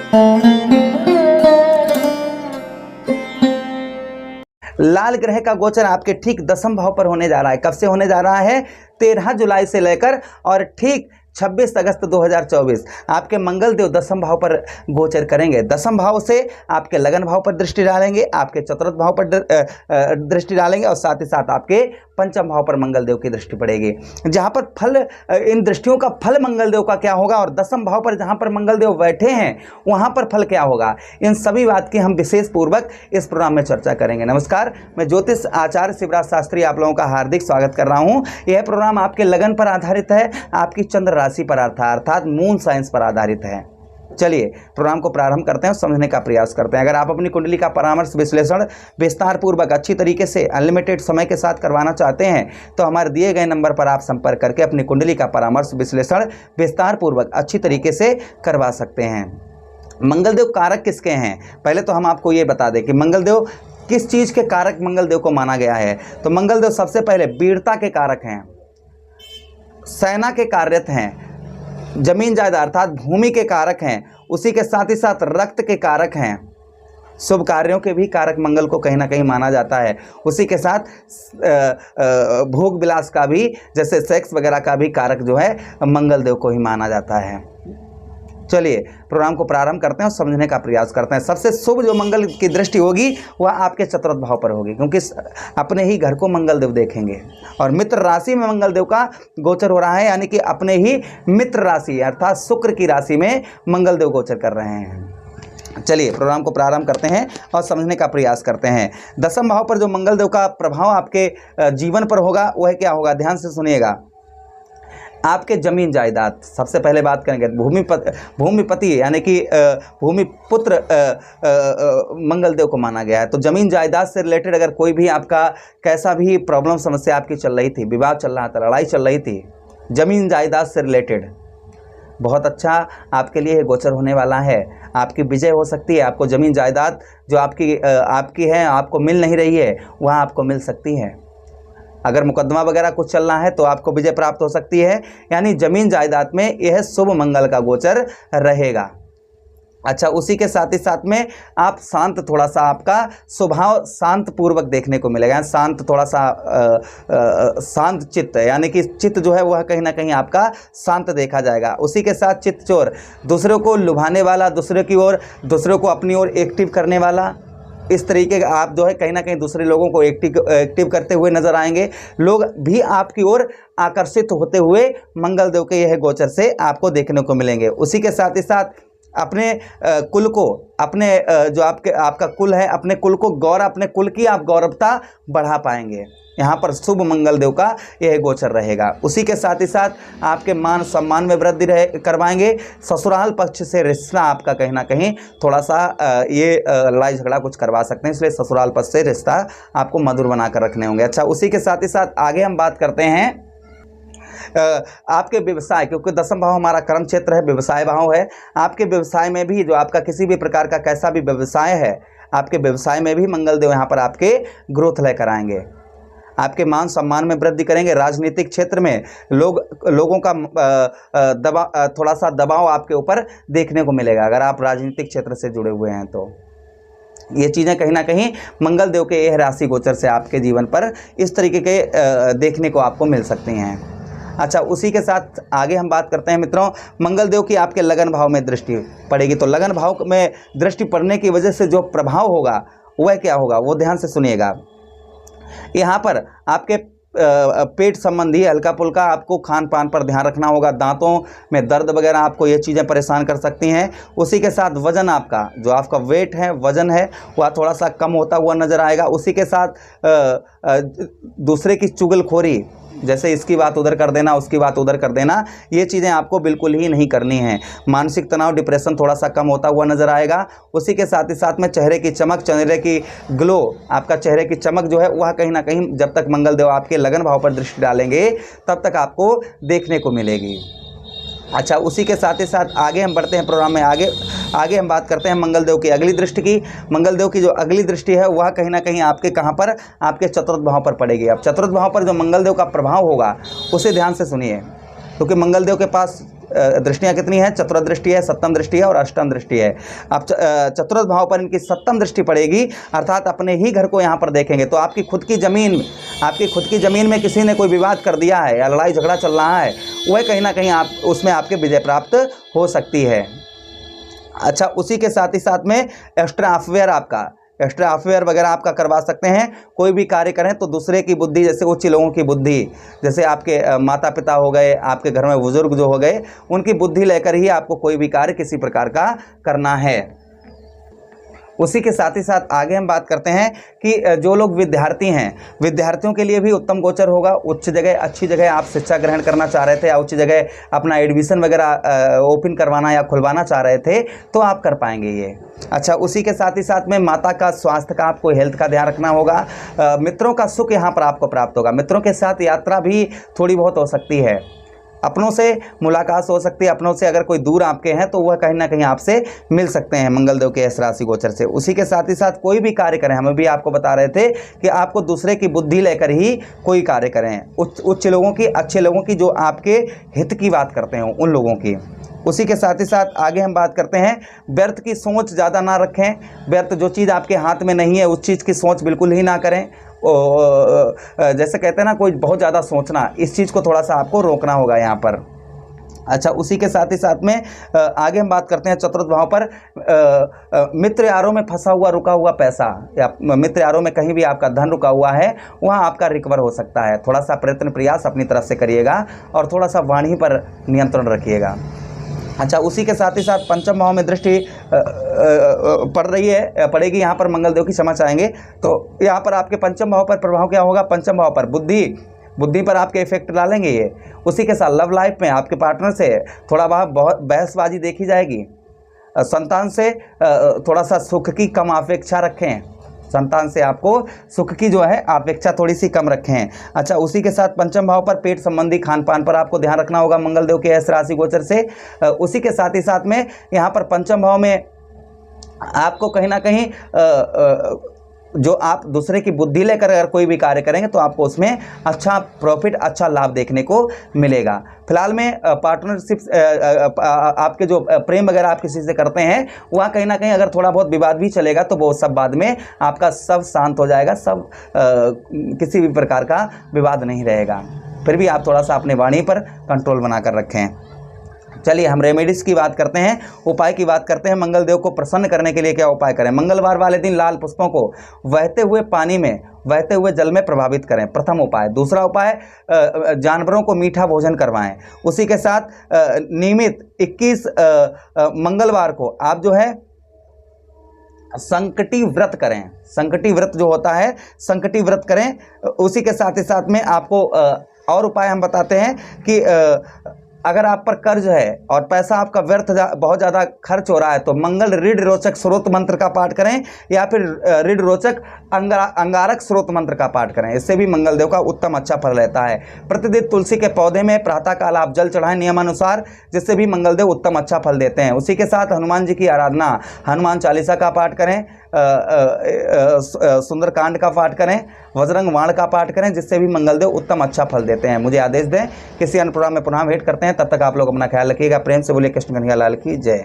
लाल ग्रह का गोचर आपके ठीक 10वें भाव पर होने जा रहा है। कब से होने जा रहा है? 13 जुलाई से लेकर और ठीक 26 अगस्त 2024 आपके मंगल देव 10वें भाव पर गोचर करेंगे। 10वें भाव से आपके लगन भाव पर दृष्टि डालेंगे, आपके चतुर्थ भाव पर दृष्टि डालेंगे और साथ ही साथ आपके पंचम भाव पर मंगल देव की दृष्टि पड़ेगी। जहां पर फल, इन दृष्टियों का फल मंगल देव का क्या होगा और 10वें भाव पर जहां पर मंगल देव बैठे हैं वहां पर फल क्या होगा, इन सभी बात की हम विशेष पूर्वक इस प्रोग्राम में चर्चा करेंगे। नमस्कार, मैं ज्योतिष आचार्य शिवराज शास्त्री आप लोगों का हार्दिक स्वागत कर रहा हूं। यह प्रोग्राम आपके लगन पर आधारित है, आपकी चंद्र राशि पर अर्थात मून साइंस पर आधारित है। चलिए प्रोग्राम को प्रारंभ करते हैं और समझने का प्रयास करते हैं। अगर आप अपनी कुंडली का परामर्श विश्लेषण विस्तार पूर्वक अच्छी तरीके से अनलिमिटेड समय के साथ करवाना चाहते हैं तो हमारे दिए गए नंबर पर आप संपर्क करके अपनी कुंडली का परामर्श विश्लेषण विस्तार पूर्वक अच्छी तरीके से करवा सकते हैं। मंगलदेव कारक किसके हैं? पहले तो हम आपको ये बता दें कि मंगलदेव किस चीज़ के कारक मंगलदेव को माना गया है। तो मंगलदेव सबसे पहले वीरता के कारक हैं, सेना के कारक हैं, जमीन जायदाद अर्थात भूमि के कारक हैं, उसी के साथ ही साथ रक्त के कारक हैं, शुभ कार्यों के भी कारक मंगल को कहीं ना कहीं माना जाता है। उसी के साथ भोग विलास का भी, जैसे सेक्स वगैरह का भी कारक जो है मंगल देव को ही माना जाता है। चलिए प्रोग्राम को प्रारंभ करते हैं और समझने का प्रयास करते हैं। सबसे शुभ जो मंगल की दृष्टि होगी वह आपके चतुर्थ भाव पर होगी, क्योंकि अपने ही घर को मंगल देव देखेंगे और मित्र राशि में मंगल देव का गोचर हो रहा है, यानी कि अपने ही मित्र राशि अर्थात शुक्र की राशि में मंगल देव गोचर कर रहे हैं। चलिए प्रोग्राम को प्रारंभ करते हैं और समझने का प्रयास करते हैं। 10वें भाव पर जो मंगल देव का प्रभाव आपके जीवन पर होगा वह क्या होगा, ध्यान से सुनिएगा। आपके जमीन जायदाद, सबसे पहले बात करेंगे भूमिपति यानी कि भूमिपुत्र मंगल देव को माना गया है। तो जमीन जायदाद से रिलेटेड अगर कोई भी आपका कैसा भी प्रॉब्लम समस्या आपकी चल रही थी, विवाद चल रहा था, लड़ाई चल रही थी, जमीन जायदाद से रिलेटेड बहुत अच्छा आपके लिए गोचर होने वाला है। आपकी विजय हो सकती है। आपको जमीन जायदाद जो आपकी है, आपको मिल नहीं रही है, वह आपको मिल सकती है। अगर मुकदमा वगैरह कुछ चल रहा है तो आपको विजय प्राप्त हो सकती है। यानी जमीन जायदाद में यह शुभ मंगल का गोचर रहेगा। अच्छा, उसी के साथ ही साथ में आप शांत, थोड़ा सा आपका स्वभाव शांत पूर्वक देखने को मिलेगा। शांत, थोड़ा सा शांत चित्त, यानी कि चित्त जो है वह कहीं ना कहीं आपका शांत देखा जाएगा। उसी के साथ चित्त चोर, दूसरों को लुभाने वाला, दूसरे की ओर, दूसरों को अपनी ओर एक्टिव करने वाला, इस तरीके का आप जो है कहीं ना कहीं दूसरे लोगों को एक्टिव करते हुए नजर आएंगे। लोग भी आपकी ओर आकर्षित होते हुए मंगल देव के यह गोचर से आपको देखने को मिलेंगे। उसी के साथ ही साथ अपने कुल को, अपने जो आपका कुल है, अपने कुल को अपने कुल की आप गौरवता बढ़ा पाएंगे। यहाँ पर शुभ मंगल देव का यह गोचर रहेगा। उसी के साथ ही साथ आपके मान सम्मान में वृद्धि करवाएंगे। ससुराल पक्ष से रिश्ता आपका कहीं ना कहीं थोड़ा सा ये लड़ाई झगड़ा कुछ करवा सकते हैं, इसलिए ससुराल पक्ष से रिश्ता आपको मधुर बनाकर रखने होंगे। अच्छा, उसी के साथ ही साथ आगे हम बात करते हैं आपके व्यवसाय, क्योंकि 10वां भाव हमारा कर्म क्षेत्र है, व्यवसाय भाव है। आपके व्यवसाय में भी जो आपका किसी भी प्रकार का कैसा भी व्यवसाय है, आपके व्यवसाय में भी मंगल देव यहाँ पर आपके ग्रोथ लेकर आएंगे। आपके मान सम्मान में वृद्धि करेंगे। राजनीतिक क्षेत्र में लोगों का थोड़ा सा दबाव आपके ऊपर देखने को मिलेगा। अगर आप राजनीतिक क्षेत्र से जुड़े हुए हैं तो ये चीज़ें कहीं ना कहीं मंगल देव के यह राशि गोचर से आपके जीवन पर इस तरीके के देखने को आपको मिल सकती हैं। अच्छा, उसी के साथ आगे हम बात करते हैं मित्रों, मंगल देव की आपके लगन भाव में दृष्टि पड़ेगी। तो लगन भाव में दृष्टि पड़ने की वजह से जो प्रभाव होगा वह क्या होगा, वो ध्यान से सुनिएगा। यहाँ पर आपके पेट संबंधी हल्का फुल्का आपको खान पान पर ध्यान रखना होगा। दांतों में दर्द वगैरह आपको ये चीज़ें परेशान कर सकती हैं। उसी के साथ वज़न, आपका जो आपका वेट है, वज़न है, वह थोड़ा सा कम होता हुआ नज़र आएगा। उसी के साथ दूसरे की चुगलखोरी, जैसे इसकी बात उधर कर देना, उसकी बात उधर कर देना, ये चीज़ें आपको बिल्कुल ही नहीं करनी है। मानसिक तनाव, डिप्रेशन थोड़ा सा कम होता हुआ नज़र आएगा। उसी के साथ ही साथ में चेहरे की चमक, चेहरे की ग्लो, आपका चेहरे की चमक जो है वह कहीं ना कहीं जब तक मंगल देव आपके लगन भाव पर दृष्टि डालेंगे तब तक आपको देखने को मिलेगी। अच्छा, उसी के साथ ही साथ आगे हम बढ़ते हैं प्रोग्राम में। आगे हम बात करते हैं मंगल देव की अगली दृष्टि की। मंगल देव की जो अगली दृष्टि है वह कहीं ना कहीं आपके कहाँ पर, आपके चतुर्थ भाव पर पड़ेगी। अब चतुर्थ भाव पर जो मंगल देव का प्रभाव होगा उसे ध्यान से सुनिए, क्योंकि मंगल देव के पास दृष्टियाँ कितनी हैं? चतुर्थ दृष्टि है, सप्तम दृष्टि है और अष्टम दृष्टि है। अब चतुर्थ भाव पर इनकी सप्तम दृष्टि पड़ेगी, अर्थात अपने ही घर को यहाँ पर देखेंगे। तो आपकी खुद की ज़मीन में किसी ने कोई विवाद कर दिया है या लड़ाई झगड़ा चल रहा है, वह कहीं ना कहीं आप उसमें आपके विजय प्राप्त हो सकती है। अच्छा, उसी के साथ ही साथ में एक्स्ट्रा अफेयर वगैरह आपका करवा सकते हैं। कोई भी कार्य करें तो दूसरे की बुद्धि, जैसे उच्च लोगों की बुद्धि, जैसे आपके माता पिता हो गए, आपके घर में बुजुर्ग जो हो गए, उनकी बुद्धि लेकर ही आपको कोई भी कार्य किसी प्रकार का करना है। उसी के साथ ही साथ आगे हम बात करते हैं कि जो लोग विद्यार्थी हैं, विद्यार्थियों के लिए भी उत्तम गोचर होगा। उच्च जगह, अच्छी जगह आप शिक्षा ग्रहण करना चाह रहे थे या उच्च जगह अपना एडमिशन वगैरह ओपन करवाना या खुलवाना चाह रहे थे तो आप कर पाएंगे ये। अच्छा, उसी के साथ ही साथ में माता का स्वास्थ्य का, आपको हेल्थ का ध्यान रखना होगा। मित्रों का सुख यहाँ पर आपको प्राप्त होगा। मित्रों के साथ यात्रा भी थोड़ी बहुत हो सकती है। अपनों से मुलाकात हो सकती है। अपनों से अगर कोई दूर आपके हैं तो वह कहीं ना कहीं आपसे मिल सकते हैं मंगलदेव के इस राशि गोचर से। उसी के साथ ही साथ कोई भी कार्य करें, हम भी आपको बता रहे थे कि आपको दूसरे की बुद्धि लेकर ही कोई कार्य करें। उच्च लोगों की, अच्छे लोगों की, जो आपके हित की बात करते हैं, उन लोगों की। उसी के साथ ही साथ आगे हम बात करते हैं, व्यर्थ की सोच ज़्यादा ना रखें। व्यर्थ, जो चीज़ आपके हाथ में नहीं है उस चीज़ की सोच बिल्कुल ही ना करें। जैसे कहते हैं ना, कोई बहुत ज़्यादा सोचना, इस चीज़ को थोड़ा सा आपको रोकना होगा यहाँ पर। अच्छा, उसी के साथ ही साथ में आगे हम बात करते हैं चतुर्थ भाव पर मित्र यारों में फंसा हुआ रुका हुआ पैसा, या मित्र यारों में कहीं भी आपका धन रुका हुआ है, वहाँ आपका रिकवर हो सकता है। थोड़ा सा प्रयत्न प्रयास अपनी तरफ से करिएगा और थोड़ा सा वाणी पर नियंत्रण रखिएगा। अच्छा, उसी के साथ ही साथ पंचम भाव में दृष्टि पड़ेगी यहाँ पर मंगलदेव की, क्षमा चाहेंगे। तो यहाँ पर आपके पंचम भाव पर प्रभाव क्या होगा? पंचम भाव पर बुद्धि पर आपके इफेक्ट डालेंगे ये। उसी के साथ लव लाइफ में आपके पार्टनर से थोड़ा बहुत बहसबाजी देखी जाएगी। संतान से थोड़ा सा सुख की कम अपेक्षा रखें। संतान से आपको सुख की जो है अपेक्षा थोड़ी सी कम रखें। अच्छा, उसी के साथ पंचम भाव पर पेट संबंधी खान पान पर आपको ध्यान रखना होगा मंगलदेव के इस राशि गोचर से। उसी के साथ ही साथ में यहाँ पर पंचम भाव में आपको कहीं ना कहीं जो आप दूसरे की बुद्धि लेकर अगर कोई भी कार्य करेंगे तो आपको उसमें अच्छा प्रॉफिट, अच्छा लाभ देखने को मिलेगा। फिलहाल में पार्टनरशिप, आपके जो प्रेम वगैरह आप किसी से करते हैं, वहाँ कहीं ना कहीं अगर थोड़ा बहुत विवाद भी चलेगा तो वो सब बाद में आपका सब शांत हो जाएगा। सब किसी भी प्रकार का विवाद नहीं रहेगा। फिर भी आप थोड़ा सा अपने वाणी पर कंट्रोल बनाकर रखें। चलिए, हम रेमेडीज़ की बात करते हैं, उपाय की बात करते हैं। मंगलदेव को प्रसन्न करने के लिए क्या उपाय करें? मंगलवार वाले दिन लाल पुष्पों को बहते हुए पानी में, बहते हुए जल में प्रभावित करें, प्रथम उपाय। दूसरा उपाय, जानवरों को मीठा भोजन करवाएं। उसी के साथ नियमित 21 मंगलवार को आप जो है संकटी व्रत करें। संकटी व्रत जो होता है, संकटी व्रत करें। उसी के साथ ही साथ में आपको और उपाय हम बताते हैं कि अगर आप पर कर्ज है और पैसा आपका व्यर्थ बहुत ज़्यादा खर्च हो रहा है तो मंगल ऋण रोचक स्रोत मंत्र का पाठ करें या फिर ऋण रोचक अंगारक स्रोत मंत्र का पाठ करें। इससे भी मंगलदेव का उत्तम अच्छा फल रहता है। प्रतिदिन तुलसी के पौधे में प्रातःकाल आप जल चढ़ाएं नियमानुसार, जिससे भी मंगलदेव उत्तम अच्छा फल देते हैं। उसी के साथ हनुमान जी की आराधना, हनुमान चालीसा का पाठ करें, सुंदरकांड का पाठ करें, वज्रंग वाण का पाठ करें, जिससे भी मंगलदेव उत्तम अच्छा फल देते हैं। मुझे आदेश दें, किसी अन्य प्रोग्राम में पुनः भेंट करते हैं। तब तक आप लोग अपना ख्याल रखिएगा। प्रेम से बोलिए कृष्ण कन्हैया लाल की जय।